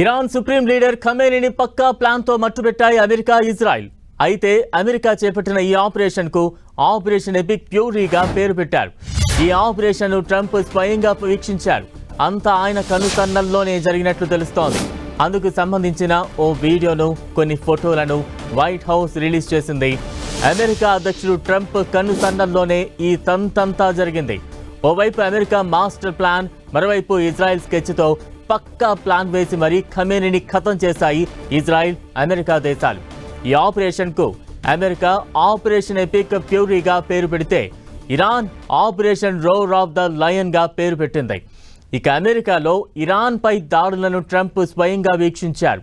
Iran supreme leader ఖమేనీని పక్కా plan తో మట్టుబెట్టాయి America Israel. అయితే America చేపట్టిన ఈ ఆపరేషన్ కు ఆపరేషన్ ఎపిక్ ఫ్యూరీగా పేరు పెట్టారు. ఈ ఆపరేషన్ ను ట్రంప్ స్వయంగా వీక్షించారు. అంతా ఆయన కనుసన్నల్లోనే జరిగినట్లు తెలుస్తోంది. అందుకు సంబంధించిన ఓ వీడియోను, కొన్ని ఫోటోలను వైట్ హౌస్ రిలీజ్ చేసింది. అమెరికా అధ్యక్షుడు ట్రంప్ కనుసన్నల్లోనే ఈ తంతంతా జరిగింది. ఓవైపు అమెరికా మాస్టర్ ప్లాన్, మరోవైపు ఇజ్రాయెల్ స్కెచ్తో పక్కా ప్లాన్ వేసి మరీ ఖమేనీని ఖతం చేశాయి ఇజ్రాయెల్, అమెరికా దేశాలు. ఈ ఆపరేషన్ కు అమెరికా ఆపరేషన్ ఎపిక్ ఫ్యూరీగా పేరు పెడితే Iran operation roar of the lion గా పేరు పెట్టింది. ఇక అమెరికాలో ఇరాన్ పై దాడులను ట్రంప్ స్వయంగా వీక్షించారు.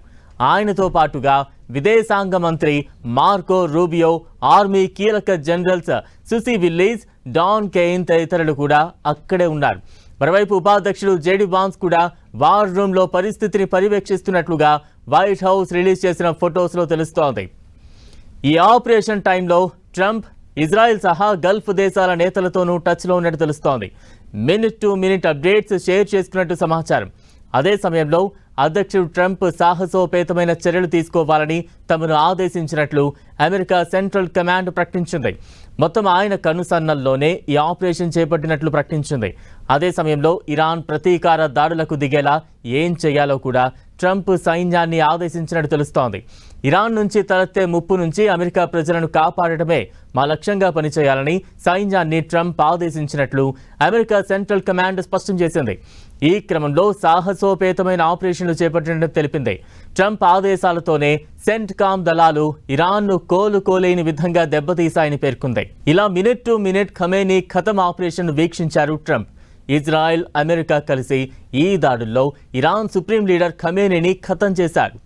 ఆయనతో పాటుగా విదేశాంగ మంత్రి మార్కో రూబియో, ఆర్మీ కీలక generals Susie Wiles, Dan Caine తదితరులు కూడా అక్కడే ఉన్నారు. మరోవైపు ఉపాధ్యక్షుడు జేడీ వాన్స్ కూడా వార్ రూమ్ లో పరిస్థితిని పర్యవేక్షిస్తున్నట్లుగా వైట్ హౌస్ రిలీజ్ చేసిన ఫొటోస్ లో తెలుస్తోంది. ఈ ఆపరేషన్ టైంలో ట్రంప్ ఇజ్రాయెల్ సహా గల్ఫ్ దేశాల నేతలతోనూ టచ్ లో ఉన్నట్టు తెలుస్తోంది. Minute to minute updates share చేసుకున్నట్టు సమాచారం. అదే సమయంలో అధ్యక్షుడు ట్రంప్ సాహసోపేతమైన చర్యలు తీసుకోవాలని తమను ఆదేశించినట్లు అమెరికా సెంట్రల్ కమాండ్ ప్రకటించింది. మొత్తం ఆయన కనుసన్నల్లోనే ఈ ఆపరేషన్ చేపట్టినట్లు ప్రకటించింది. అదే సమయంలో ఇరాన్ ప్రతీకార దాడులకు దిగేలా ఏం చేయాలో కూడా ట్రంప్ సైన్యాన్ని ఆదేశించినట్టు తెలుస్తోంది. ఇరాన్ నుంచి తలెత్తే ముప్పు నుంచి అమెరికా ప్రజలను కాపాడటమే మా లక్ష్యంగా పనిచేయాలని సైన్యాన్ని ట్రంప్ ఆదేశించినట్లు అమెరికా సెంట్రల్ కమాండ్ స్పష్టం చేసింది. ఈ క్రమంలో సాహసోపేతమైన ఆపరేషన్లు చేపట్టినట్టు తెలిపింది. ట్రంప్ ఆదేశాలతోనే సెంట్కామ్ దళాలు ఇరాన్ను కోలుకోలేని విధంగా దెబ్బతీశాయని పేర్కొంది. ఇలా మినిట్ టు మినిట్ ఖమేనీ ఖతం ఆపరేషన్ వీక్షించారు ట్రంప్. ఇజ్రాయెల్, అమెరికా కలిసి ఈ దాడుల్లో ఇరాన్ సుప్రీం లీడర్ ఖమేనీని ఖతం చేశారు.